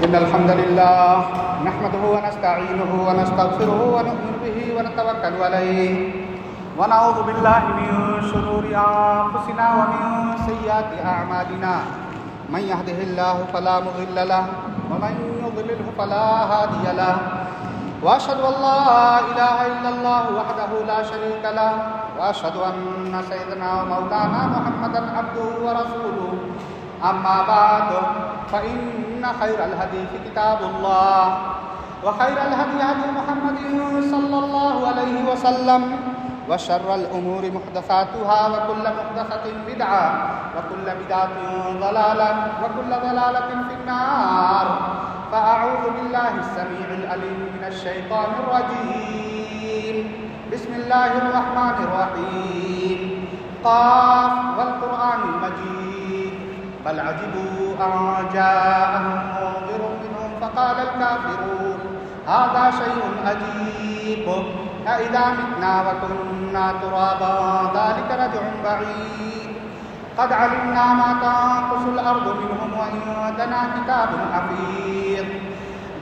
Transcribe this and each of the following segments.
إن الحمد لله نحمده ونستعينه ونستغفره ونؤمن به ونتوكل عليه ونعوذ بالله من شرور أنفسنا ومن سيئات أعمالنا من يهده الله فلا مضل له ومن يضلله فلا هادي له وأشهد أن لا إله إلا الله وحده لا شريك له وأشهد أن سيدنا ومولانا محمدا عبده ورسوله أما بعد فإن خير الحديث كتاب الله وخير الهدي هدي محمد صلى الله عليه وسلم وشر الأمور محدثاتها وكل محدثة بدعة وكل بدعة ضلالة وكل ضلالة في النار فأعوذ بالله السميع العليم من الشيطان الرجيم بسم الله الرحمن الرحيم قاف والقرآن المجيد بل عجبوا أن جاءهم منذر منهم فقال الكافرون هذا شيء عجيب أإذا متنا وكنا ترابا ذلك رجع بعيد قد علمنا ما تنقص الأرض منهم وعندنا كتاب حفيظ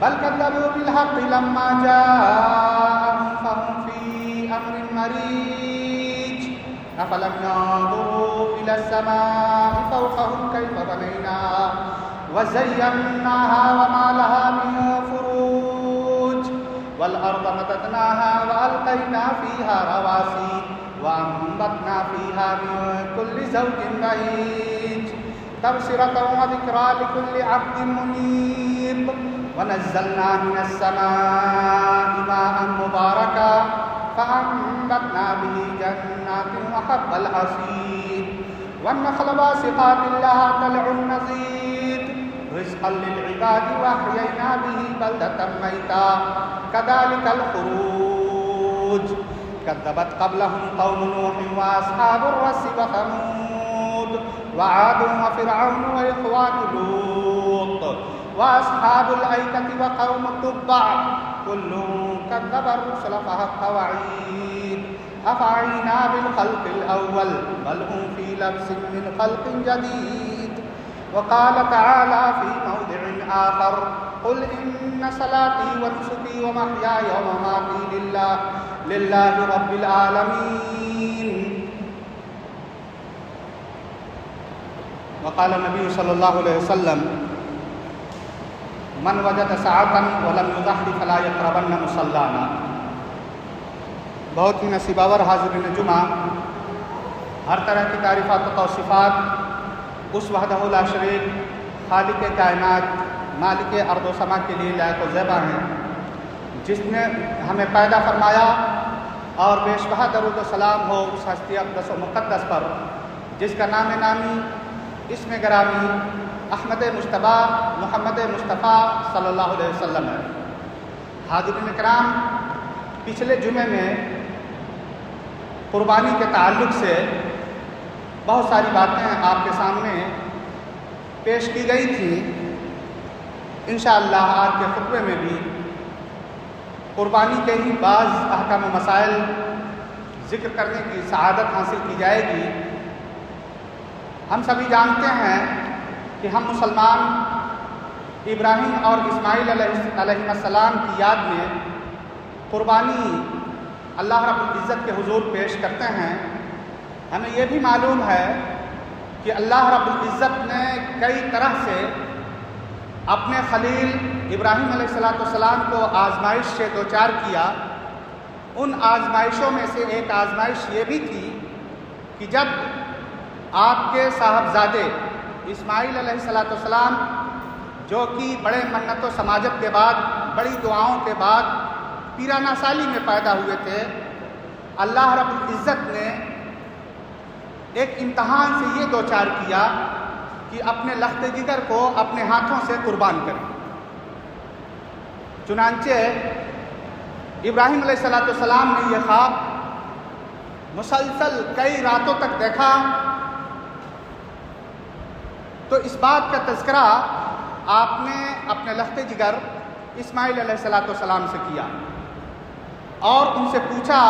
بل كذبوا بالحق لما جاءهم فهم في أمر مريج أفلم ينظروا إلى السماء فوقهم كيف بنيناها وزيناها وما لها من فروج والأرض مددناها وألقينا فيها رواسي وأنبتنا فيها من كل زوج بهيج تبصرة وذكرى لكل عبد منيب ونزلنا من السماء ماء مباركا فأنبتنا به جنات وحب الحصيد والنخل باسقات لها طلع نضيد رزقا للعباد وأحيينا به بلدة ميتا كذلك الخروج كذبت قبلهم قوم نوح وأصحاب الرس وثمود وعاد وفرعون وإخوان لوط وأصحاب الأيكة وقوم التبع كل كذب الرسل فحق وعيد أفعينا بالخلق الأول بل هم في لبس من خلق جديد وقال تعالى في موضع آخر قل إن صلاتي ونسكي ومحياي ومماتي لله رب العالمين وقال النبي صلى الله عليه وسلم من وجد ساعة ولم يضحي فلا يقربن مصلانا بہت ہی نصیباور حاضرین جمعہ ہر طرح کی تعریفات و توصیفات اس وحدہ لا شریک خالق کائنات مالک ارض و سما کے لیے لائق و زیبا ہیں جس نے ہمیں پیدا فرمایا اور بے شبہ درود و سلام ہو اس ہستی اقدس و مقدس پر جس کا نام نامی اسم گرامی احمد مجتبیٰ محمد مصطفیٰ صلی اللہ علیہ وسلم ہے۔ حاضرین کرام، پچھلے جمعے میں قربانی کے تعلق سے بہت ساری باتیں آپ کے سامنے پیش کی گئی تھیں۔ انشاءاللہ آج کے خطبے میں بھی قربانی کے ہی بعض احکام و مسائل ذکر کرنے کی سعادت حاصل کی جائے گی۔ ہم سبھی جانتے ہیں کہ ہم مسلمان ابراہیم اور اسماعیل علیہ السلام کی یاد میں قربانی اللہ رب العزت کے حضور پیش کرتے ہیں۔ ہمیں یہ بھی معلوم ہے کہ اللہ رب العزت نے کئی طرح سے اپنے خلیل ابراہیم علیہ السلام کو آزمائش سے دوچار کیا۔ ان آزمائشوں میں سے ایک آزمائش یہ بھی تھی کہ جب آپ کے صاحبزادے اسماعیل علیہ السلام جو کہ بڑے منت و سماجت کے بعد بڑی دعاؤں کے بعد پیرانہ سالی میں پیدا ہوئے تھے، اللہ رب العزت نے ایک امتحان سے یہ دوچار کیا کہ اپنے لخت جگر کو اپنے ہاتھوں سے قربان کریں۔ چنانچہ ابراہیم علیہ السلام نے یہ خواب مسلسل کئی راتوں تک دیکھا، تو اس بات کا تذکرہ آپ نے اپنے لخت جگر اسماعیل علیہ السلام سے کیا اور ان سے پوچھا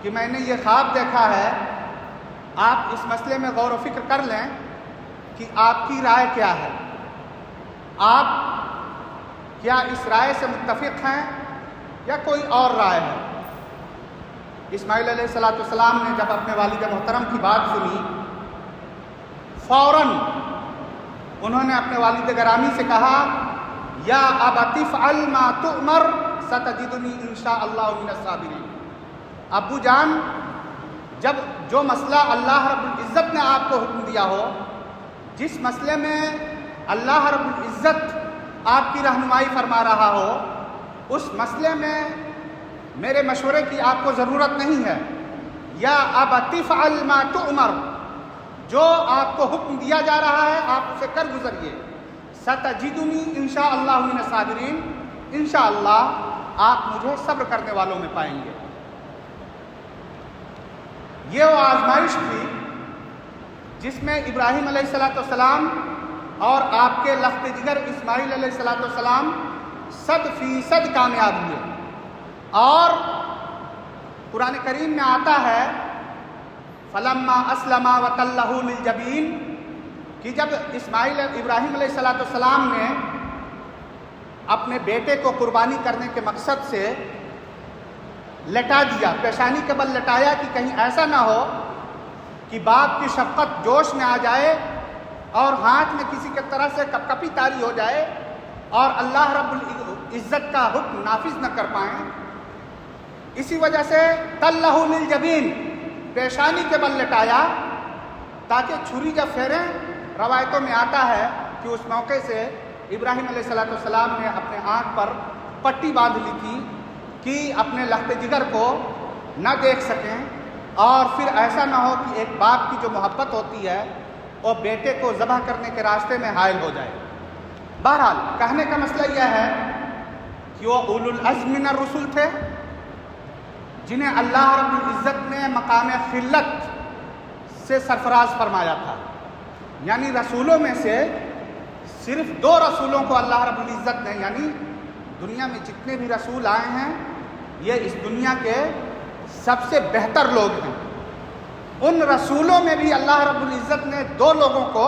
کہ میں نے یہ خواب دیکھا ہے، آپ اس مسئلے میں غور و فکر کر لیں کہ آپ کی رائے کیا ہے۔ آپ کیا اس رائے سے متفق ہیں یا کوئی اور رائے ہے؟ اسماعیل علیہ السلام نے جب اپنے والد محترم کی بات سنی، فوراً انہوں نے اپنے والد گرامی سے کہا، یا ابت افعل ما تؤمر ستجدنی ان شاء اللہ من الصابرین۔ ابو جان، جب جو مسئلہ اللہ رب العزت نے آپ کو حکم دیا ہو، جس مسئلے میں اللہ رب العزت آپ کی رہنمائی فرما رہا ہو، اس مسئلے میں میرے مشورے کی آپ کو ضرورت نہیں ہے۔ یا ابت افعل ما تؤمر، جو آپ کو حکم دیا جا رہا ہے آپ اسے کر گزریے۔ ستجدنی ان شاء اللہ من الصابرین، انشاءاللہ آپ مجھے صبر کرنے والوں میں پائیں گے۔ یہ وہ آزمائش تھی جس میں ابراہیم علیہ السلام اور آپ کے لخت جگر اسماعیل علیہ السلام 100% کامیاب ہوئے۔ اور قرآن کریم میں آتا ہے فلما اسلما وتلہ للجبین، کہ جب ابراہیم علیہ السلام نے اپنے بیٹے کو قربانی کرنے کے مقصد سے لٹا دیا، پیشانی کے بل لٹایا، کہ کہیں ایسا نہ ہو کہ باپ کی شفقت جوش میں آ جائے اور ہاتھ میں کسی کے طرح سے کپکپی طاری ہو جائے اور اللہ رب العزت کا حکم نافذ نہ کر پائیں۔ اسی وجہ سے تلہ للجبین، پیشانی کے بل لٹایا تاکہ چھری جب پھیریں، روایتوں میں آتا ہے کہ اس موقع سے ابراہیم علیہ السلام نے اپنے آنکھ پر پٹی باندھ لی تھی کہ اپنے لخت جگر کو نہ دیکھ سکیں، اور پھر ایسا نہ ہو کہ ایک باپ کی جو محبت ہوتی ہے وہ بیٹے کو ذبح کرنے کے راستے میں حائل ہو جائے۔ بہرحال کہنے کا مسئلہ یہ ہے کہ وہ اولو العزم من الرسل تھے، جنہیں اللہ رب العزت نے مقام خلت سے سرفراز فرمایا تھا، یعنی رسولوں میں سے صرف 2 رسولوں کو اللہ رب العزت نے، یعنی دنیا میں جتنے بھی رسول آئے ہیں یہ اس دنیا کے سب سے بہتر لوگ ہیں، ان رسولوں میں بھی اللہ رب العزت نے 2 لوگوں کو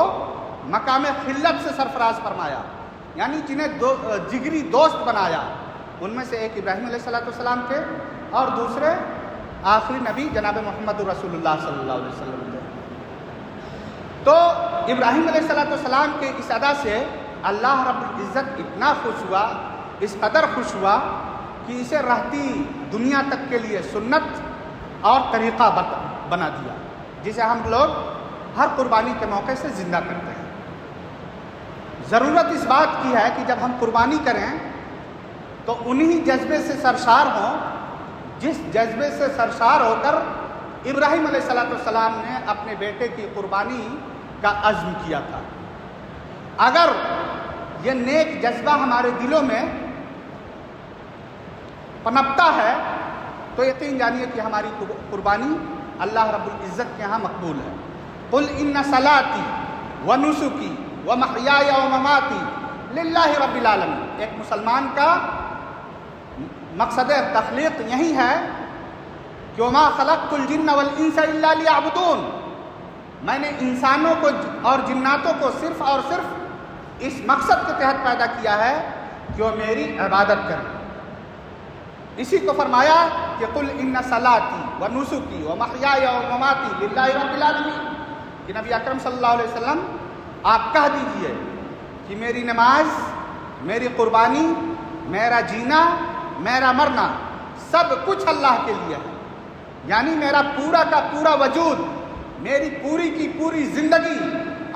مقام خلت سے سرفراز فرمایا، یعنی جنہیں جگری دوست بنایا۔ ان میں سے ایک ابراہیم علیہ السلام تھے اور دوسرے آخری نبی جناب محمد رسول اللہ صلی اللہ علیہ وسلم تھے۔ تو ابراہیم علیہ السلام کے اس ادا سے اللہ رب العزت اتنا خوش ہوا، اس قدر خوش ہوا کہ اسے رہتی دنیا تک کے لیے سنت اور طریقہ بنا دیا، جسے ہم لوگ ہر قربانی کے موقع سے زندہ کرتے ہیں۔ ضرورت اس بات کی ہے کہ جب ہم قربانی کریں تو انہی جذبے سے سرشار ہوں جس جذبے سے سرشار ہو کر ابراہیم علیہ السلام نے اپنے بیٹے کی قربانی کا عزم کیا تھا۔ اگر یہ نیک جذبہ ہمارے دلوں میں پنپتا ہے تو یقین جانیے کہ ہماری قربانی اللہ رب العزت کے ہاں مقبول ہے۔ قل ان صلاتی ونسکی ومحیای ومماتی للہ رب العالمین۔ ایک مسلمان کا مقصد تخلیق یہی ہے کہ وما خلقت الجن والانس الا لیعبدون، میں نے انسانوں کو اور جناتوں کو صرف اور صرف اس مقصد کے تحت پیدا کیا ہے کہ وہ میری عبادت کریں۔ اسی کو فرمایا کہ قل ان صلاتی ونسکی ومحیای ومماتی للہ رب العالمین، کہ نبی اکرم صلی اللہ علیہ وسلم آپ کہہ دیجئے کہ میری نماز، میری قربانی، میرا جینا، میرا مرنا سب کچھ اللہ کے لیے ہے، یعنی میرا پورا کا پورا وجود، میری پوری کی پوری زندگی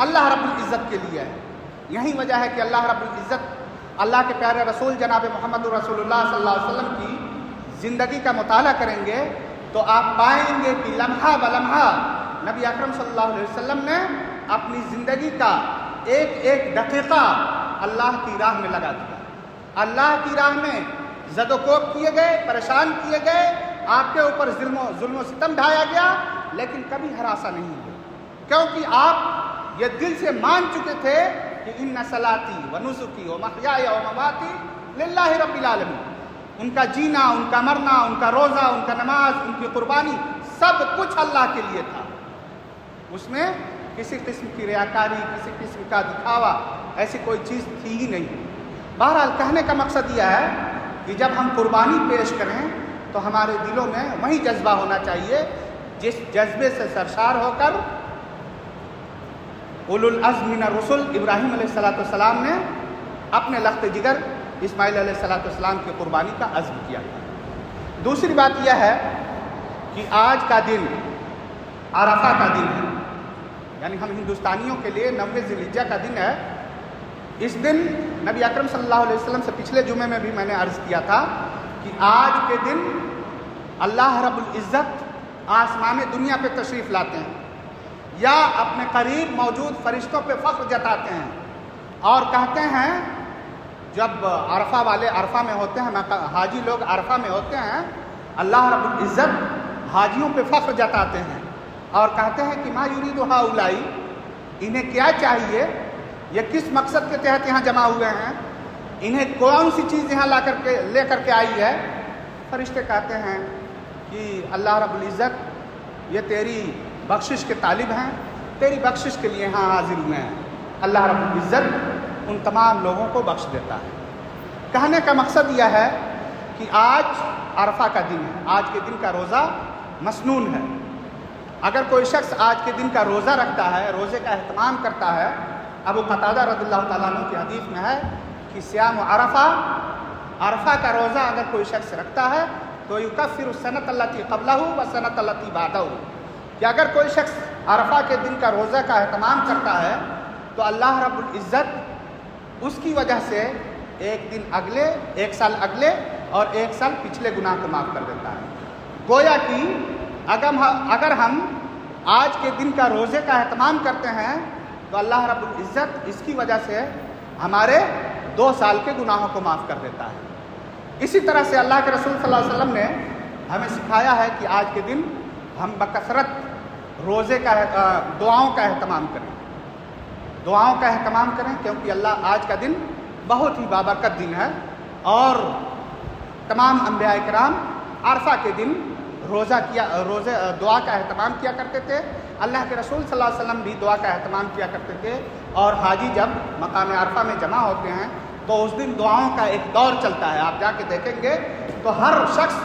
اللہ رب العزت کے لیے ہے۔ یہی وجہ ہے کہ اللہ رب العزت اللہ کے پیارے رسول جناب محمد رسول اللہ صلی اللہ علیہ وسلم کی زندگی کا مطالعہ کریں گے تو آپ پائیں گے کہ لمحہ بلمحہ نبی اکرم صلی اللہ علیہ وسلم نے اپنی زندگی کا ایک ایک دقیقہ اللہ کی راہ میں لگا دیا۔ اللہ کی راہ میں زد و کوب کیے گئے، پریشان کیے گئے، آپ کے اوپر ظلم و ستم ڈھایا گیا، لیکن کبھی ہراساں نہیں ہوئے، کیونکہ آپ یہ دل سے مان چکے تھے کہ ان صلاتی ونسکی ومحیای ومماتی للہ رب العالمین۔ ان کا جینا، ان کا مرنا، ان کا روزہ، ان کا نماز، ان کی قربانی سب کچھ اللہ کے لیے تھا۔ اس میں کسی قسم کی ریاکاری، کسی قسم کا دکھاوا ایسی کوئی چیز تھی ہی نہیں۔ بہرحال کہنے کا مقصد یہ ہے کہ جب ہم قربانی پیش کریں تو ہمارے دلوں میں وہی جذبہ ہونا چاہیے جس جذبے سے سرشار ہو کر اولو العزم من الرسل ابراہیم علیہ السلام نے اپنے لخت جگر اسماعیل علیہ السلام کی قربانی کا عزم کیا. دوسری بات یہ ہے کہ آج کا دن عرفہ کا دن ہے، یعنی ہم ہندوستانیوں کے لیے 9 ذی الحجہ کا دن ہے. اس دن نبی اکرم صلی اللہ علیہ وسلم سے پچھلے جمعے میں بھی میں نے عرض کیا تھا کہ آج کے دن اللہ رب العزت آسمان دنیا پہ تشریف لاتے ہیں یا اپنے قریب موجود فرشتوں پہ فخر جتاتے ہیں اور کہتے ہیں، جب عرفہ والے عرفہ میں ہوتے ہیں، حاجی لوگ عرفہ میں ہوتے ہیں، اللہ رب العزت حاجیوں پہ فخر جتاتے ہیں اور کہتے ہیں کہ ما یرید ہؤلاء، انہیں کیا چاہیے، یہ کس مقصد کے تحت یہاں جمع ہوئے ہیں، انہیں کون سی چیز یہاں لے کر کے آئی ہے. فرشتے کہتے ہیں کہ اللہ رب العزت یہ تیری بخشش کے طالب ہیں، تیری بخشش کے لیے یہاں حاضر ہوئے ہیں. اللہ رب العزت ان تمام لوگوں کو بخش دیتا ہے. کہنے کا مقصد یہ ہے کہ آج عرفہ کا دن ہے، آج کے دن کا روزہ مسنون ہے. اگر کوئی شخص آج کے دن کا روزہ رکھتا ہے، روزے کا اہتمام کرتا ہے، ابو قتادہ رضی اللہ تعالیٰ عنہ کی حدیث میں ہے کہ صیام عرفہ، عرفہ کا روزہ اگر کوئی شخص رکھتا ہے تو یکفر السنۃ التی قبلہ والسنۃ التی بعدہ، کہ اگر کوئی شخص عرفہ کے دن کا روزہ کا اہتمام کرتا ہے تو اللہ رب العزت اس کی وجہ سے ایک دن اگلے، ایک سال اگلے اور ایک سال پچھلے گناہ کو معاف کر دیتا ہے. گویا کہ اگر ہم آج کے دن کا روزے کا اہتمام کرتے ہیں تو اللہ رب العزت اس کی وجہ سے ہمارے 2 سال کے گناہوں کو معاف کر دیتا ہے. اسی طرح سے اللہ کے رسول صلی اللہ علیہ وسلم نے ہمیں سکھایا ہے کہ آج کے دن ہم بکثرت روزے کا دعاؤں کا اہتمام کریں، دعاؤں کا اہتمام کریں، کیونکہ اللہ آج کا دن بہت ہی بابرکت دن ہے. اور تمام انبیاء کرام عرفہ کے دن دعا کا اہتمام کیا کرتے تھے. اللہ کے رسول صلی اللہ علیہ وسلم بھی دعا کا اہتمام کیا کرتے تھے. اور حاجی جب مقام عرفہ میں جمع ہوتے ہیں تو اس دن دعاؤں کا ایک دور چلتا ہے. آپ جا کے دیکھیں گے تو ہر شخص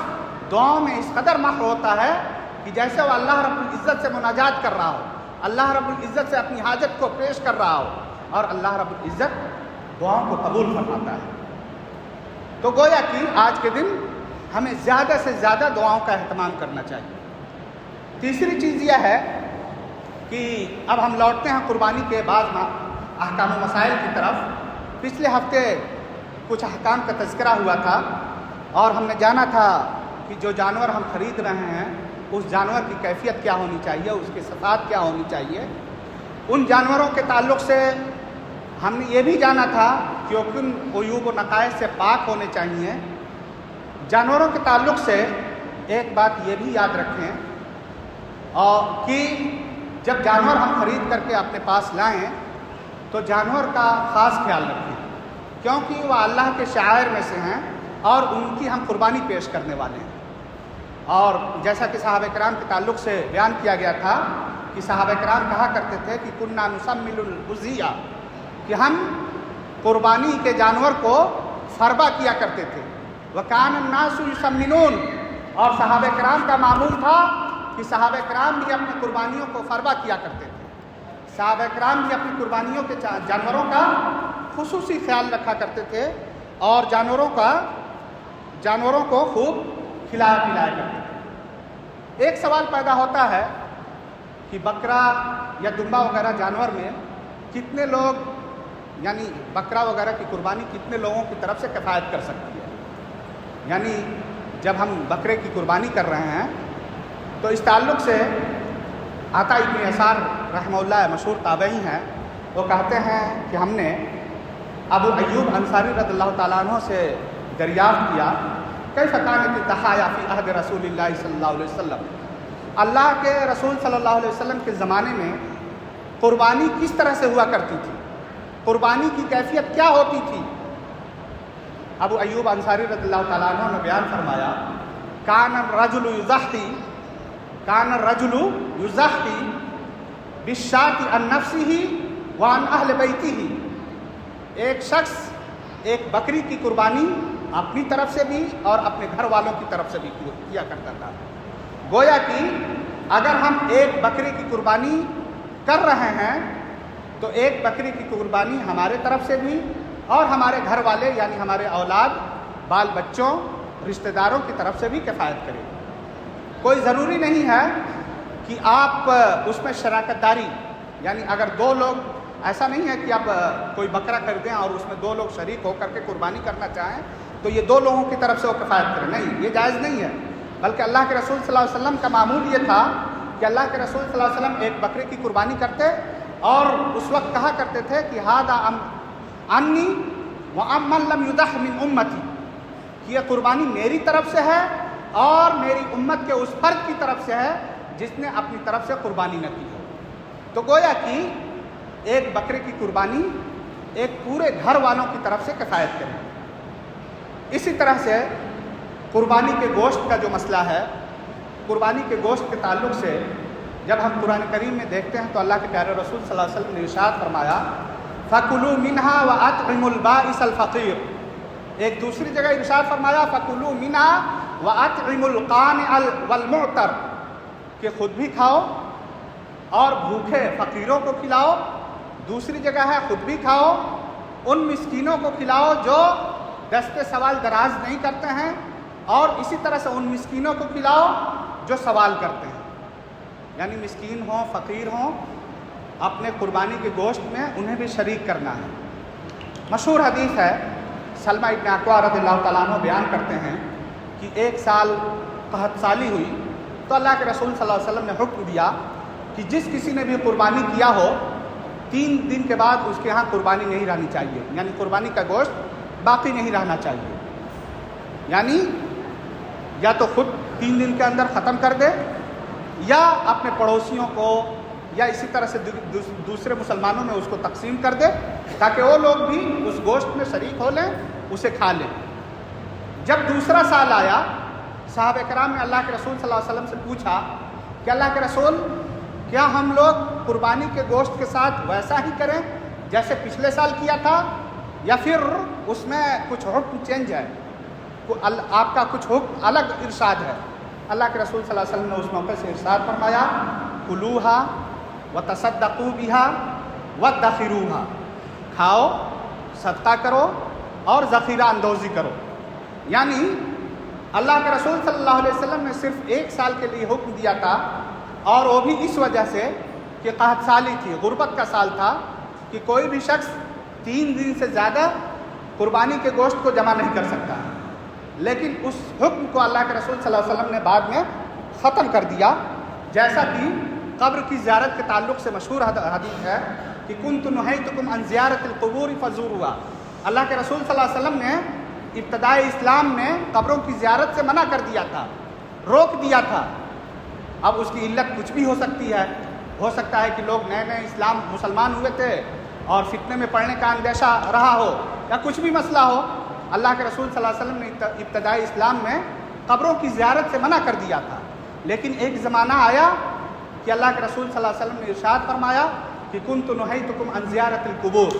دعاؤں میں اس قدر محو ہوتا ہے کہ جیسے وہ اللہ رب العزت سے مناجات کر رہا ہو، اللہ رب العزت سے اپنی حاجت کو پیش کر رہا ہو، اور اللہ رب العزت دعاؤں کو قبول فرماتا ہے. تو گویا کہ آج کے دن ہمیں زیادہ سے زیادہ دعاؤں کا اہتمام کرنا چاہیے. تیسری چیز یہ ہے کہ اب ہم لوٹتے ہیں قربانی کے بعد احکام و مسائل کی طرف. پچھلے ہفتے کچھ احکام کا تذکرہ ہوا تھا اور ہم نے جانا تھا کہ جو جانور ہم خرید رہے ہیں اس جانور کی کیفیت کیا ہونی چاہیے، اس کی صفات کیا ہونی چاہیے. ان جانوروں کے تعلق سے ہم نے یہ بھی جانا تھا کہ وہ کن عیوب و نقائص سے پاک ہونے چاہیے. جانوروں کے تعلق سے ایک بات یہ بھی یاد رکھیں اور کہ جب جانور ہم خرید کر کے اپنے پاس لائیں تو جانور کا خاص خیال رکھیں، کیونکہ وہ اللہ کے شعائر میں سے ہیں اور ان کی ہم قربانی پیش کرنے والے ہیں. اور جیسا کہ صحابہ کرام کے تعلق سے بیان کیا گیا تھا کہ صحابہ کرام کہا کرتے تھے کہ کننا نسمل الأضحیہ، کہ ہم قربانی کے جانور کو فربہ کیا کرتے تھے. وکان الناس یسمنون، اور صحابہ کرام کا معمول تھا کہ صحابہ کرام بھی اپنی قربانیوں کو فربہ کیا کرتے تھے. صحابہ کرام بھی اپنی قربانیوں کے جانوروں کا خصوصی خیال رکھا کرتے تھے اور جانوروں کو خوب کھلایا پلایا کرتے تھے. ایک سوال پیدا ہوتا ہے کہ بکرا یا دمبا وغیرہ جانور میں کتنے لوگ، یعنی بکرا وغیرہ کی قربانی کتنے لوگوں کی طرف سے کفایت کر سکتی ہے. یعنی جب ہم بکرے کی قربانی کر رہے ہیں تو اس تعلق سے عطا ابن یسار رحمہ اللہ مشہور تابعی ہیں، وہ کہتے ہیں کہ ہم نے ابو ایوب انصاری رضی اللہ تعالیٰ عنہ سے دریافت کیا کیف کانت الضحایا فی عہد رسول اللہ صلی اللہ علیہ وسلم، اللہ کے رسول صلی اللہ علیہ وسلم کے زمانے میں قربانی کس طرح سے ہوا کرتی تھی، قربانی کی کیفیت کیا ہوتی تھی. ابو ایوب انصاری رضی اللہ تعالیٰ عنہ نے بیان فرمایا کان الرجل یضحی بالشاة عن نفسہ وعن اہل بیتہ، ایک شخص ایک بکری کی قربانی اپنی طرف سے بھی اور اپنے گھر والوں کی طرف سے بھی کیا کرتا تھا۔ گویا کہ اگر ہم ایک بکری کی قربانی کر رہے ہیں تو ایک بکری کی قربانی ہمارے طرف سے بھی اور ہمارے گھر والے یعنی ہمارے اولاد، بال بچوں، رشتہ داروں کی طرف سے بھی کفایت کرے۔ کوئی ضروری نہیں ہے کہ آپ اس میں شراکت داری، یعنی اگر دو لوگ، ایسا نہیں ہے کہ آپ کوئی بکرا خریدیں اور اس میں دو لوگ شریک ہو کر کے قربانی کرنا چاہیں تو یہ دو لوگوں کی طرف سے وہ کفایت کریں، نہیں، یہ جائز نہیں ہے۔ بلکہ اللہ کے رسول صلی اللہ علیہ وسلم کا معمول یہ تھا کہ اللہ کے رسول صلی اللہ علیہ وسلم ایک بکرے کی قربانی کرتے اور اس وقت کہا کرتے تھے کہ ھذا عنی وعمن لم یضح من امتی، کہ یہ قربانی میری طرف سے ہے اور میری امت کے اس فرد کی طرف سے ہے جس نے اپنی طرف سے قربانی نہ کی ہو۔ تو گویا کہ ایک بکرے کی قربانی ایک پورے گھر والوں کی طرف سے کفایت کرے۔ اسی طرح سے قربانی کے گوشت کا جو مسئلہ ہے، قربانی کے گوشت کے تعلق سے جب ہم قرآن کریم میں دیکھتے ہیں تو اللہ کے پیارے رسول صلی اللہ علیہ وسلم نے ارشاد فرمایا فَكُلُوا مِنْهَا وَأَطْعِمُوا الْبَائِسَ الْفَقِيرَ، ایک دوسری جگہ ارشاد فرمایا فَكُلُوا مِنْهَا وَأَطْعِمُوا الْقَانِعَ وَالْمُعْتَرَ، کہ خود بھی کھاؤ اور بھوکے فقیروں کو کھلاؤ۔ دوسری جگہ ہے خود بھی کھاؤ، ان مسکینوں کو کھلاؤ جو دست سوال دراز نہیں کرتے ہیں، اور اسی طرح سے ان مسکینوں کو کھلاؤ جو سوال کرتے ہیں، یعنی مسکین ہوں، فقیر ہوں، اپنے قربانی کے گوشت میں انہیں بھی شریک کرنا ہے۔ مشہور حدیث ہے، سلمہ ابن اکوع رضی اللہ تعالیٰ عنہ بیان کرتے ہیں کہ ایک سال قحط سالی ہوئی تو اللہ کے رسول صلی اللہ علیہ وسلم نے حکم دیا کہ جس کسی نے بھی قربانی کیا ہو 3 دن کے بعد اس کے ہاں قربانی نہیں رہنی چاہیے، یعنی قربانی کا گوشت باقی نہیں رہنا چاہیے، یعنی یا تو خود 3 دن کے اندر ختم کر دے یا اپنے پڑوسیوں کو یا اسی طرح سے دوسرے مسلمانوں میں اس کو تقسیم کر دے تاکہ وہ لوگ بھی اس گوشت میں شریک ہو لیں، اسے کھا لیں۔ جب دوسرا سال آیا، صحابہ کرام نے اللہ کے رسول صلی اللہ علیہ وسلم سے پوچھا کہ اللہ کے رسول، کیا ہم لوگ قربانی کے گوشت کے ساتھ ویسا ہی کریں جیسے پچھلے سال کیا تھا، یا پھر اس میں کچھ حکم چینج ہے، آپ کا کچھ حکم الگ ارشاد ہے؟ اللہ کے رسول صلی اللہ علیہ وسلم نے اس موقع سے ارشاد فرمایا کلوہا وتصدقوا بہا وادخروہا، کھاؤ، صدقہ کرو اور ذخیرہ اندوزی کرو۔ یعنی اللہ کے رسول صلی اللہ علیہ وسلم نے صرف 1 سال کے لیے حکم دیا تھا، اور وہ بھی اس وجہ سے کہ قحط سالی تھی، غربت کا سال تھا، کہ کوئی بھی شخص 3 دن سے زیادہ قربانی کے گوشت کو جمع نہیں کر سکتا۔ لیکن اس حکم کو اللہ کے رسول صلی اللہ علیہ وسلم نے بعد میں ختم کر دیا، جیسا کہ قبر کی زیارت کے تعلق سے مشہور حدیث ہے کہ کنت نہیتکم عن زیارت القبور فزوروها، اللہ کے رسول صلی اللہ علیہ وسلم نے ابتدائی اسلام میں قبروں کی زیارت سے منع کر دیا تھا، روک دیا تھا۔ اب اس کی علت کچھ بھی ہو سکتی ہے، ہو سکتا ہے کہ لوگ نئے نئے مسلمان ہوئے تھے اور فتنے میں پڑنے کا اندیشہ رہا ہو، یا کچھ بھی مسئلہ ہو۔ اللہ کے رسول صلی اللہ علیہ وسلم نے ابتدائی اسلام میں قبروں کی زیارت سے منع کر دیا تھا، لیکن ایک زمانہ آیا کہ اللہ کے رسول صلی اللہ علیہ وسلم نے ارشاد فرمایا کہ کنت نہیتکم عن زیارت القبور،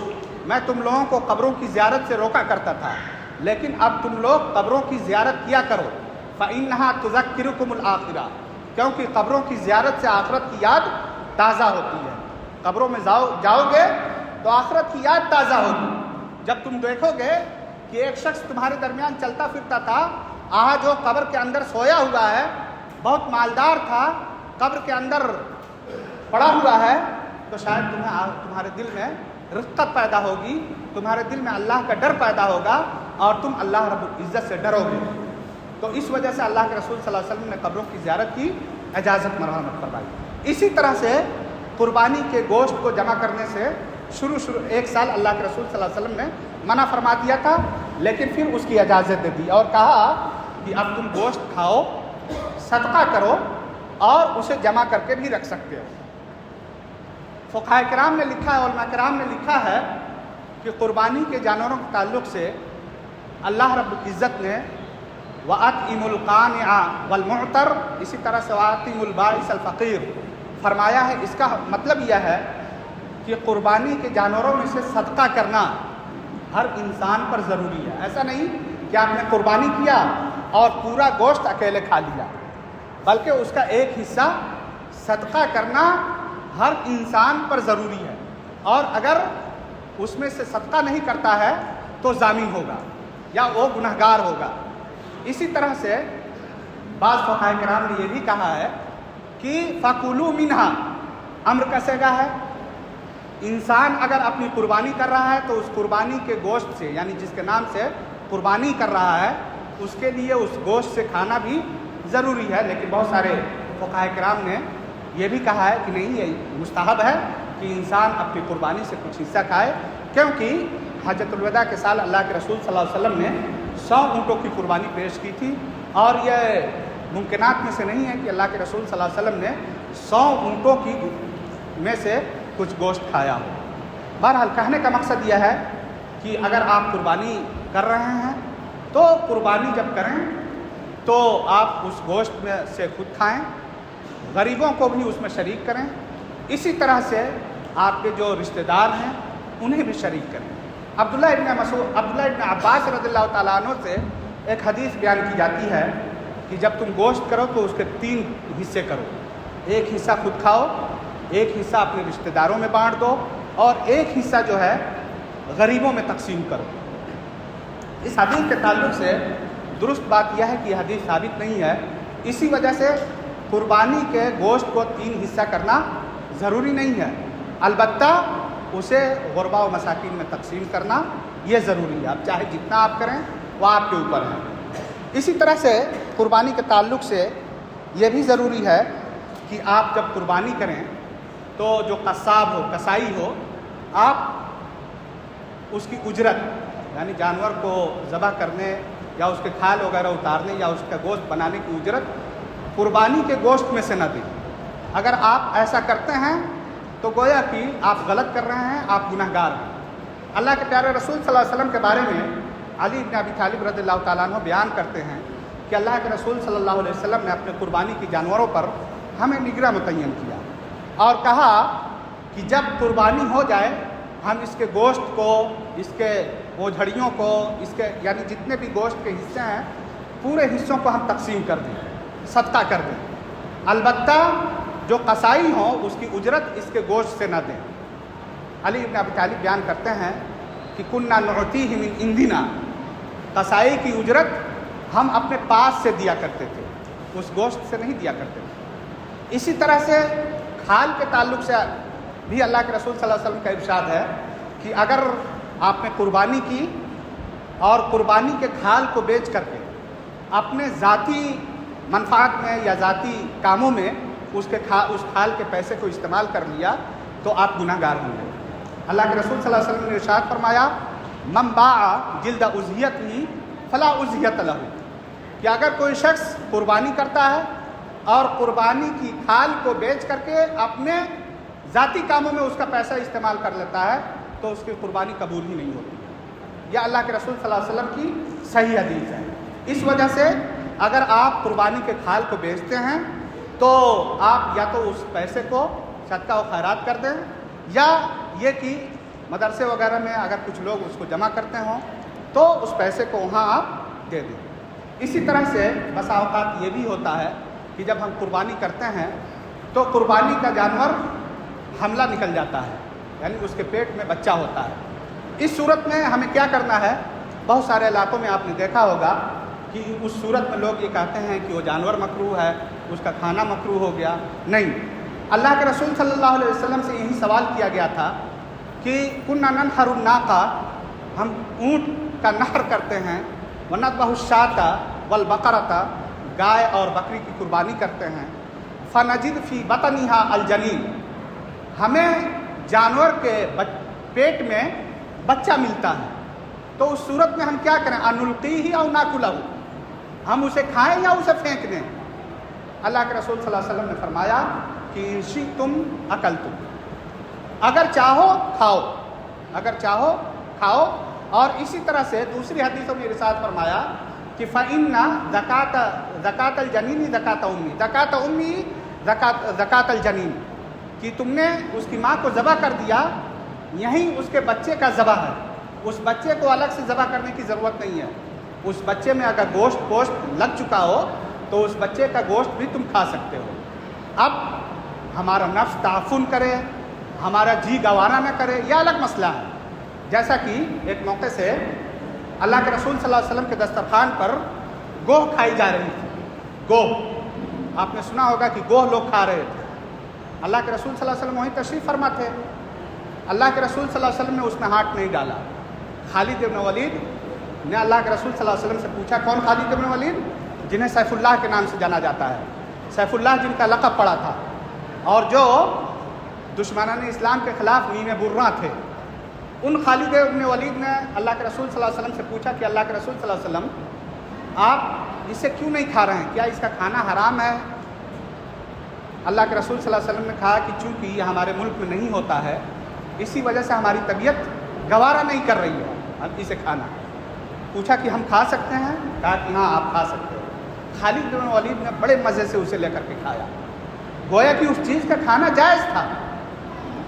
میں تم لوگوں کو قبروں کی زیارت سے روکا کرتا تھا، لیکن اب تم لوگ قبروں کی زیارت کیا کرو، فإنها تذکرکم الآخرہ، کیونکہ قبروں کی زیارت سے آخرت کی یاد تازہ ہوتی ہے۔ قبروں میں جاؤ گے تو آخرت کی یاد تازہ ہوگی۔ جب تم دیکھو گے کہ ایک شخص تمہارے درمیان چلتا پھرتا تھا، آج وہ قبر کے اندر سویا ہوا ہے، بہت مالدار تھا، قبر کے اندر پڑا ہوا ہے، تو شاید تمہارے دل میں رقت پیدا ہوگی، تمہارے دل میں اللہ کا ڈر پیدا ہوگا اور تم اللہ رب العزت سے ڈرو گے۔ تو اس وجہ سے اللہ کے رسول صلی اللہ علیہ وسلم نے قبروں کی زیارت کی اجازت مرحمت فرمائی۔ اسی طرح سے قربانی کے گوشت کو جمع کرنے سے شروع 1 سال اللہ کے رسول صلی اللہ علیہ وسلم نے منع فرما دیا تھا، لیکن پھر اس کی اجازت دے دی اور کہا کہ اب تم گوشت کھاؤ، صدقہ کرو اور اسے جمع کر کے بھی رکھ سکتے ہو۔ فقہاء کرام نے لکھا ہے، علماء کرام نے لکھا ہے کہ قربانی کے جانوروں کے تعلق سے اللہ رب العزت نے وَأَطْعِمُوا الْقَانِعَ وَالْمُعْتَرَ، اسی طرح سے وَأَطْعِمُوا الْبَائِسَ الْفَقِيرَ فرمایا ہے۔ اس کا مطلب یہ ہے کہ قربانی کے جانوروں میں سے صدقہ کرنا ہر انسان پر ضروری ہے. ایسا نہیں کہ آپ نے قربانی کیا اور پورا گوشت اکیلے کھا لیا، بلکہ اس کا ایک حصہ صدقہ کرنا ہر انسان پر ضروری ہے، اور اگر اس میں سے صدقہ نہیں کرتا ہے تو ضامن ہوگا یا وہ گنہگار ہوگا. اسی طرح سے بعض فقہاء کرام نے یہ بھی کہا ہے کہ فَكُلُوا مِنْهَا امر کا صیغہ ہے. انسان اگر اپنی قربانی کر رہا ہے تو اس قربانی کے گوشت سے، یعنی جس کے نام سے قربانی کر رہا ہے، اس کے لیے اس گوشت سے کھانا بھی ضروری ہے. لیکن بہت سارے فقہاء کرام نے یہ بھی کہا ہے کہ نہیں، یہ مستحب ہے کہ انسان اپنی قربانی سے کچھ حصہ کھائے، کیونکہ حجۃ الوداع کے سال اللہ کے رسول صلی اللہ علیہ وسلم نے 100 اونٹوں کی قربانی پیش کی تھی، اور یہ ممکنات میں سے نہیں ہے کہ اللہ کے رسول صلی اللہ علیہ وسلم نے 100 اونٹوں کی میں سے کچھ گوشت کھایا ہو. بہرحال کہنے کا مقصد یہ ہے کہ اگر آپ قربانی کر رہے ہیں تو قربانی جب کریں تو آپ اس گوشت میں سے خود کھائیں، غریبوں کو بھی اس میں شریک کریں. اسی طرح سے آپ کے جو رشتہ دار ہیں انہیں بھی شریک کریں. عبداللہ ابن عباس رضی اللہ تعالیٰ عنہ سے ایک حدیث بیان کی جاتی ہے کہ جب تم گوشت کرو تو اس کے 3 حصے کرو. ایک حصہ خود کھاؤ، ایک حصہ اپنے رشتہ داروں میں بانٹ دو، اور ایک حصہ جو ہے غریبوں میں تقسیم کرو. اس حدیث کے تعلق سے درست بات یہ ہے کہ یہ حدیث ثابت نہیں ہے. اسی وجہ سے قربانی کے گوشت کو 3 حصہ کرنا ضروری نہیں ہے، البتہ اسے غربا و مساکین میں تقسیم کرنا یہ ضروری ہے. اب چاہے جتنا آپ کریں وہ آپ کے اوپر ہے. اسی طرح سے قربانی کے تعلق سے یہ بھی ضروری ہے کہ آپ جب قربانی کریں تو جو قصاب ہو، کسائی ہو، آپ اس کی اجرت، یعنی جانور کو ذبح کرنے یا اس کے کھال وغیرہ اتارنے یا اس کا گوشت بنانے کی اجرت قربانی کے گوشت میں سے نہ دیں. اگر آپ ایسا کرتے ہیں تو گویا کہ آپ غلط کر رہے ہیں، آپ گنہگار ہیں. اللہ کے پیارے رسول صلی اللہ علیہ وسلم کے بارے میں علی بن ابی طالب رضی اللہ تعالیٰ عنہ بیان کرتے ہیں کہ اللہ کے رسول صلی اللہ علیہ وسلم نے اپنے قربانی کی جانوروں پر ہمیں نگراں متعین کیا اور کہا کہ جب قربانی ہو جائے ہم اس کے گوشت کو، اس کے اوجھڑیوں کو، اس کے یعنی جتنے بھی گوشت کے حصے ہیں پورے حصوں کو ہم تقسیم کر دیں، صدقہ کر دیں. البتہ جو قصائی ہوں اس کی اجرت اس کے گوشت سے نہ دیں. علی بن ابی طالب بیان کرتے ہیں کہ کننا نعطیہ من عندنا، قصائی کی اجرت ہم اپنے پاس سے دیا کرتے تھے، اس گوشت سے نہیں دیا کرتے تھے. اسی طرح سے کھال کے تعلق سے بھی اللہ کے رسول صلی اللہ علیہ وسلم کا ارشاد ہے کہ اگر آپ نے قربانی کی اور قربانی کے کھال کو بیچ کر کے اپنے ذاتی منفعت میں یا ذاتی کاموں میں اس کھال کے پیسے کو استعمال کر لیا تو آپ گناہ گار ہوں گے. اللہ کے رسول صلی اللہ علیہ وسلم نے ارشاد فرمایا من باع جلد اضحیتہ فلا اضحیۃ لہ، کہ اگر کوئی شخص قربانی کرتا ہے اور قربانی کی کھال کو بیچ کر کے اپنے ذاتی کاموں میں اس کا پیسہ استعمال کر لیتا ہے تو اس کی قربانی قبول ہی نہیں ہوتی. یہ اللہ کے رسول صلی اللہ علیہ وسلم کی صحیح حدیث ہے. اس وجہ سے اگر آپ قربانی کے کھال کو بیچتے ہیں تو آپ یا تو اس پیسے کو صدقہ و خیرات کر دیں، یا یہ کہ مدرسے وغیرہ میں اگر کچھ لوگ اس کو جمع کرتے ہوں تو اس پیسے کو وہاں آپ دے دیں. اسی طرح سے بسا اوقات یہ بھی ہوتا ہے کہ جب ہم قربانی کرتے ہیں تو قربانی کا جانور حملہ نکل جاتا ہے، یعنی اس کے پیٹ میں بچہ ہوتا ہے. اس صورت میں ہمیں کیا کرنا ہے؟ بہت سارے علاقوں میں آپ نے دیکھا ہوگا کہ اس صورت میں لوگ یہ کہتے ہیں کہ وہ جانور مکروہ ہے، اس کا کھانا مکروہ ہو گیا. نہیں، اللہ کے رسول صلی اللہ علیہ وسلم سے یہی سوال کیا گیا تھا کہ کننا ننحر الناقہ، ہم اونٹ کا نحر کرتے ہیں، ونذبح الشاۃ والبقرۃ، گائے اور بکری کی قربانی کرتے ہیں، فنجد فی بطنہا الجنین، ہمیں جانور کے پیٹ میں بچہ ملتا ہے، تو اس صورت میں ہم کیا کریں؟ انلقیہ او ناکلہ، ہم اسے کھائیں یا اسے پھینک دیں؟ اللہ کے رسول صلی اللہ علیہ وسلم نے فرمایا کہ ان شئتم اکلتم، اگر چاہو کھاؤ، اگر چاہو کھاؤ. اور اسی طرح سے دوسری حدیثوں میں ارشاد فرمایا کہ فَإِنَّ زکاۃ الجنین زکاۃ امی، زکاۃ امی زکاۃ الجنین، کہ تم نے اس کی ماں کو ذبح کر دیا، یہی اس کے بچے کا ذبح ہے. اس بچے کو الگ سے ذبح کرنے کی ضرورت نہیں ہے. اس بچے میں اگر گوشت لگ چکا ہو تو اس بچے کا گوشت بھی تم کھا سکتے ہو. اب ہمارا نفس تعفن کرے، ہمارا جی گوارا نہ کرے، یہ الگ مسئلہ ہے. جیسا کہ ایک موقع سے اللہ کے رسول صلی اللہ علیہ وسلم کے دسترخوان پر گوہ کھائی جا رہی تھی. گوہ آپ نے سنا ہوگا کہ گوہ لوگ کھا رہے تھے. اللہ کے رسول صلی اللہ علیہ وسلم وہیں تشریف فرما تھے. اللہ کے رسول صلی اللہ علیہ وسلم نے اس میں ہاتھ نہیں ڈالا. خالد بن ولید نے اللہ کے رسول صلی اللہ علیہ وسلم سے پوچھا، کون خالد بن ولید؟ جنہیں سیف اللہ کے نام سے جانا جاتا ہے. سیف اللہ جن کا لقب پڑا تھا اور جو دشمنان اسلام کے خلاف نیم برّاں تھے. ان خالد بن ولید نے اللہ کے رسول صلی اللہ علیہ وسلم سے پوچھا کہ اللہ کے رسول صلی اللہ علیہ وسلم آپ اسے کیوں نہیں کھا رہے ہیں؟ کیا اس کا کھانا حرام ہے؟ اللہ کے رسول صلی اللہ علیہ وسلم نے کہا کہ چونکہ یہ ہمارے ملک میں نہیں ہوتا ہے اسی وجہ سے ہماری طبیعت گوارا نہیں کر رہی ہے اب اسے کھانا. پوچھا کہ ہم کھا سکتے ہیں؟ کہا کہ ہاں آپ کھا سکتے ہو. خالد بن ولید نے بڑے مزے سے اسے لے کر کے کھایا. گویا کہ اس چیز کا کھانا جائز تھا،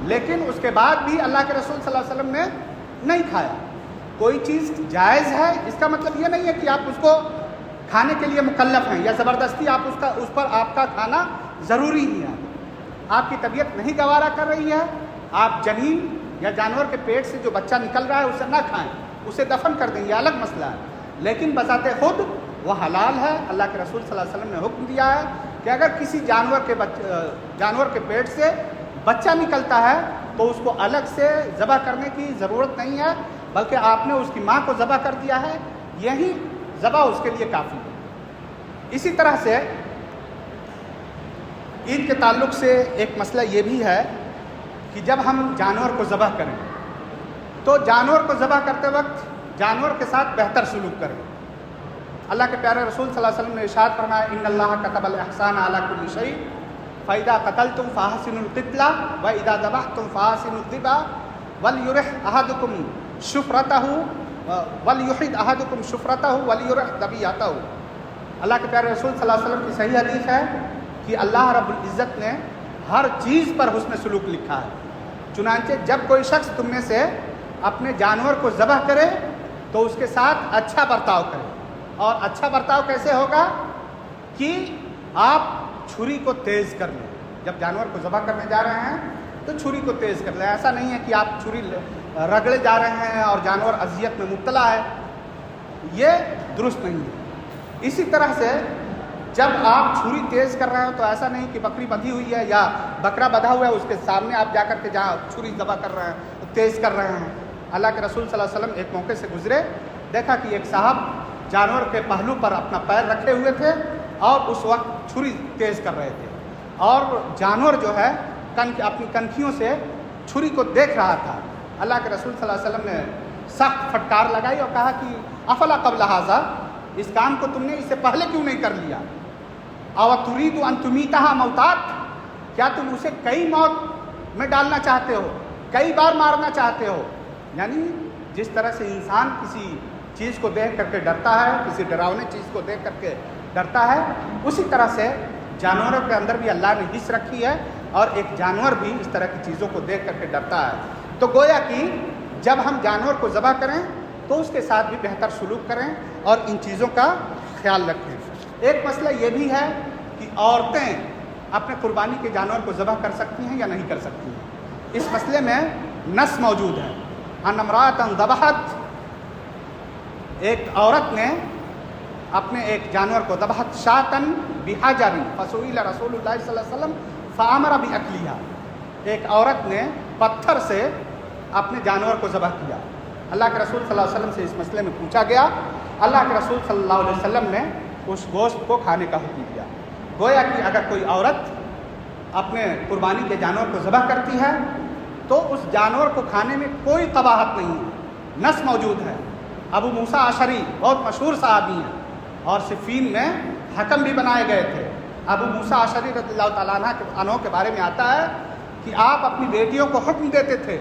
لیکن اس کے بعد بھی اللہ کے رسول صلی اللہ علیہ وسلم نے نہیں کھایا. کوئی چیز جائز ہے اس کا مطلب یہ نہیں ہے کہ آپ اس کو کھانے کے لیے مکلف ہیں یا زبردستی آپ اس پر آپ کا کھانا ضروری ہی ہے. آپ کی طبیعت نہیں گوارا کر رہی ہے، آپ جنین یا جانور کے پیٹ سے جو بچہ نکل رہا ہے اسے نہ کھائیں، اسے دفن کر دیں، یہ الگ مسئلہ ہے. لیکن بذات خود وہ حلال ہے. اللہ کے رسول صلی اللہ علیہ وسلم نے حکم دیا ہے کہ اگر کسی جانور کے پیٹ سے بچہ نکلتا ہے تو اس کو الگ سے ذبح کرنے کی ضرورت نہیں ہے، بلکہ آپ نے اس کی ماں کو ذبح کر دیا ہے، یہی ذبح اس کے لیے کافی ہے. اسی طرح سے عید کے تعلق سے ایک مسئلہ یہ بھی ہے کہ جب ہم جانور کو ذبح کریں تو جانور کو ذبح کرتے وقت جانور کے ساتھ بہتر سلوک کریں. اللہ کے پیارے رسول صلی اللہ علیہ وسلم نے ارشاد فرمایا، ان اللہ کتب الاحسان علی کل شیء فاذا قتلتم فاحسنوا القتلہ واذا ذبحتم فاحسنوا الذبح ولیرح احدکم شفرتہ ولیرح ذبیحتہ. اللہ کے پیارے رسول صلی اللہ علیہ وسلم کی صحیح حدیث ہے کہ اللہ رب العزت نے ہر چیز پر حسن سلوک لکھا ہے. چنانچہ جب کوئی شخص تم میں سے اپنے جانور کو ذبح کرے تو اس کے ساتھ اچھا برتاؤ کرے. اور اچھا برتاؤ کیسے ہوگا؟ کہ آپ چھری کو تیز کر لیں. جب جانور کو ذبح کرنے جا رہے ہیں تو چھری کو تیز کر لیں. ایسا نہیں ہے کہ آپ چھری رگڑے جا رہے ہیں اور جانور اذیت میں مبتلا ہے، یہ درست نہیں ہے. اسی طرح سے جب آپ چھری تیز کر رہے ہیں تو ایسا نہیں کہ بکری بندھی ہوئی ہے یا بکرا بندھا ہوا ہے اس کے سامنے آپ جا کر کے جہاں چھری ذبح کر رہے ہیں تیز کر رہے ہیں. اللہ کے رسول صلی اللہ علیہ وسلم ایک موقع سے گزرے، دیکھا کہ ایک صاحب جانور کے پہلو پر اپنا پیر رکھے ہوئے تھے اور اس وقت چھری تیز کر رہے تھے، اور جانور جو ہے اپنی کنکھیوں سے چھری کو دیکھ رہا تھا. اللہ کے رسول صلی اللہ علیہ وسلم نے سخت پھٹکار لگائی اور کہا کہ افلا قبل ھذا، اس کام کو تم نے اس سے پہلے کیوں نہیں کر لیا؟ او تريد ان تمیتها موتات، کیا تم اسے کئی موت میں ڈالنا چاہتے ہو، کئی بار مارنا چاہتے ہو؟ یعنی جس طرح سے انسان کسی چیز کو دیکھ کر کے ڈرتا ہے، کسی ڈراؤنے چیز کو دیکھ کر کے ڈرتا ہے، اسی طرح سے جانوروں کے اندر بھی اللہ نے حس رکھی ہے اور ایک جانور بھی اس طرح کی چیزوں کو دیکھ کر کے ڈرتا ہے. تو گویا کہ جب ہم جانور کو ذبح کریں تو اس کے ساتھ بھی بہتر سلوک کریں اور ان چیزوں کا خیال رکھیں. ایک مسئلہ یہ بھی ہے کہ عورتیں اپنے قربانی کے جانور کو ذبح کر سکتی ہیں یا نہیں کر سکتی ہیں. اس مسئلے میں نص موجود ہے. ان امرأۃ ذبحت، ایک عورت نے اپنے ایک جانور کو ذبحت شاۃً بحجر فسئل رسول اللہ صلی اللہ علیہ وسلم فامر باکلھا، ایک عورت نے پتھر سے اپنے جانور کو ذبح کیا. اللہ کے رسول صلی اللہ علیہ وسلم سے اس مسئلے میں پوچھا گیا. اللہ کے رسول صلی اللہ علیہ وسلم نے اس گوشت کو کھانے کا حکم دیا. گویا کہ اگر کوئی عورت اپنے قربانی کے جانور کو ذبح کرتی ہے تو اس جانور کو کھانے میں کوئی قباحت نہیں ہے. نص موجود ہے. ابو موسیٰ اشعری بہت مشہور صحابی ہیں اور صفین میں حکم بھی بنائے گئے تھے. ابو موسیٰ اشعری رضی اللہ تعالیٰ عنہ کے بارے میں آتا ہے کہ آپ اپنی بیٹیوں کو حکم دیتے تھے،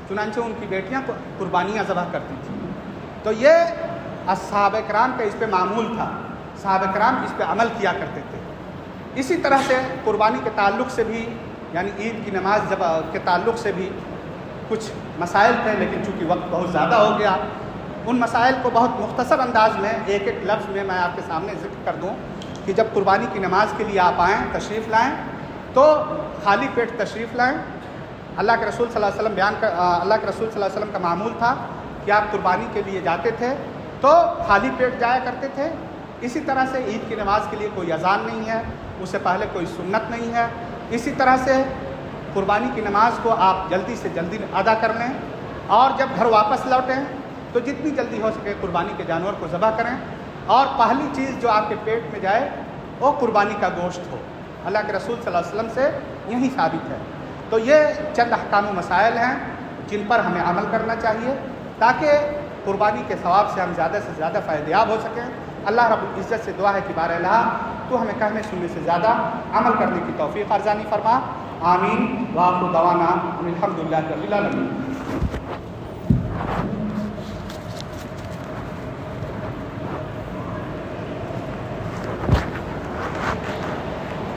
چنانچہ ان کی بیٹیاں قربانیاں ذبح کرتی تھیں. تو یہ صحابہ کرام کا اس پہ معمول تھا، صحابہ کرام اس پہ عمل کیا کرتے تھے. اسی طرح سے قربانی کے تعلق سے بھی، یعنی عید کی نماز کے تعلق سے بھی کچھ مسائل تھے، لیکن چونکہ وقت بہت زیادہ ہو گیا، ان مسائل کو بہت مختصر انداز میں ایک ایک لفظ میں آپ کے سامنے ذکر کر دوں کہ جب قربانی کی نماز کے لیے آپ آئیں، تشریف لائیں، تو خالی پیٹ تشریف لائیں۔ اللہ کے رسول صلی اللہ علیہ وسلم اللہ کے رسول صلی اللہ علیہ وسلم کا معمول تھا کہ آپ قربانی کے لیے جاتے تھے تو خالی پیٹ جایا کرتے تھے۔ اسی طرح سے عید کی نماز کے لیے کوئی اذان نہیں ہے، اس سے پہلے کوئی سنت نہیں ہے۔ اسی طرح سے قربانی کی نماز کو آپ جلدی سے جلدی ادا کر لیں، اور جب گھر واپس لوٹیں تو جتنی جلدی ہو سکے قربانی کے جانور کو ذبح کریں، اور پہلی چیز جو آپ کے پیٹ میں جائے وہ قربانی کا گوشت ہو۔ اللہ کے رسول صلی اللہ علیہ وسلم سے یہی ثابت ہے۔ تو یہ چند احکام و مسائل ہیں جن پر ہمیں عمل کرنا چاہیے تاکہ قربانی کے ثواب سے ہم زیادہ سے زیادہ فائدہ یاب ہو سکیں۔ اللہ رب العزت سے دعا ہے کہ بار الہ تو ہمیں کہنے سننے سے زیادہ عمل کرنے کی توفیق ارزانی فرما۔ آمین وآخر دعوانا ان الحمدللہ رب العالمین۔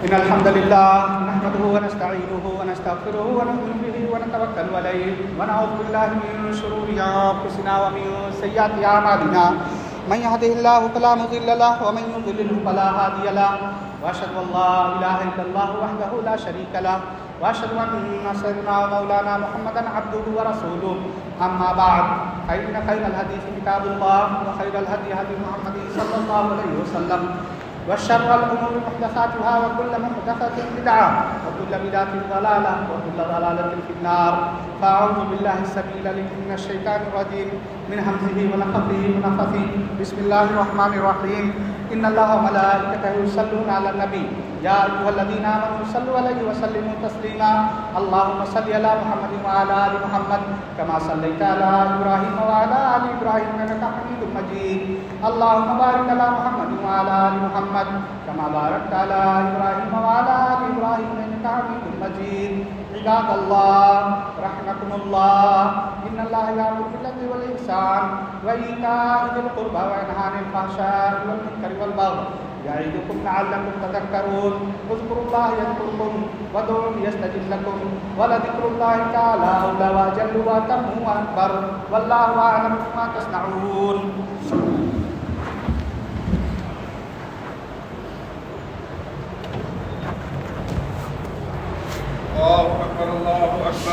إن الحمد لله نحمده ونستعينه ونستغفره ونؤمن به ونتوكل عليه ونعوذ بالله من شرور أنفسنا ومن سيئات أعمالنا من يهده الله فلا مضل له ومن يضلل فلا هادي له وأشهد أن لا إله إلا الله وحده لا شريك له وأشهد أن سيدنا ومولانا محمدا عبده ورسوله أما بعد فإن خير الحديث كتاب الله وخير الهدي هدي محمد صلى الله عليه وسلم وشر الأمور محدثاتها وكل محدثة بدعة وكل بدعة ضلالة وكل ضلالة في النار فأعوذ بالله السميع العليم من الشيطان الرجيم من همزه ونفخه ونفثه بسم الله الرحمن الرحيم إن الله وملائكته يصلون على النبي يا أيها الذين آمنوا صلوا عليه وسلموا تسليما اللهم صل على محمد وعلى آل محمد كما صليت على إبراهيم وعلى آل إبراهيم إنك حميد مجيد اللهم بارك على محمد وعلى آل محمد كما باركت على إبراهيم وعلى آل إبراهيم إنك حميد مجيد عباد الله رحمكم الله إن الله يأمر بالعدل والإحسان وإيتاء ذي القربى وينهى عن الفحشاء والمنكر والبغي يعظكم لعلكم تذكرون اذكروا الله يذكركم وادعوه يستجب لكم ولذكر الله تعالى أولى وأجل وأتم وأكبر والله أعلم بما تصنعون. الله أكبر الله أكبر.